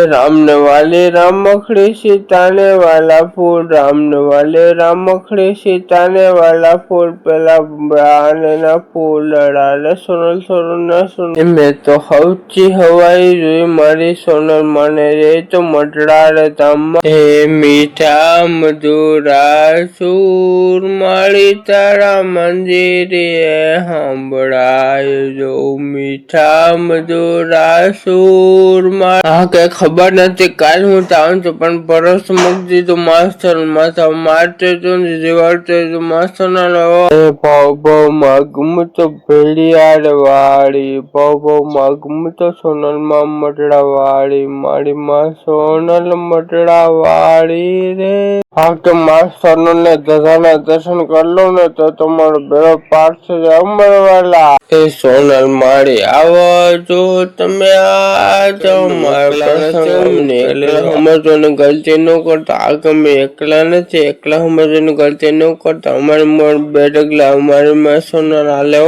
राम ने वाले राम मखड़े सीता ने वाला फूल, राम ने वाले राम मखड़े सीता ने वाला फूल, पेला ब्राने ना फूल लड़ाले सोनल सोनल ना सुन। मैं तो हौची हवाई रुई मारी सोनल माने रे तो मटड़ा रे तम्मा, हे मीठा मधुरा सूर मारी तारा मंदिरे सांभळाय जो, मीठा मधुरा सूर मार कई खबर नहीं। काल हूँ ताऊं तो पण परस मुक्ति तो मास्टर माथा मारते तो जीवाड़ते तो मास्टर ना लो। बाबा मगम तो भेड़ियार वाड़ी, बाबा मगम तो सोनल मां मटड़ा वाड़ी, मारी मां सोनल मटड़ा वाड़ी रे। हाँ तो मास्टर ने दादा दर्शन कर लो ने तो तुम्हारो बेड़ो पार से जाए अमर वाला। ए सोनल माड़ी आवो जो તમે આ જાઓ મારા પ્રસંગને એકલા સમજવાની ગલતી ન કરતા, આ ગમે એકલા નથી, એકલા સમજવાની ગલતી ન કરતા, અમારી મોર બે ડગલા અમારી માં સોનલ હાલે।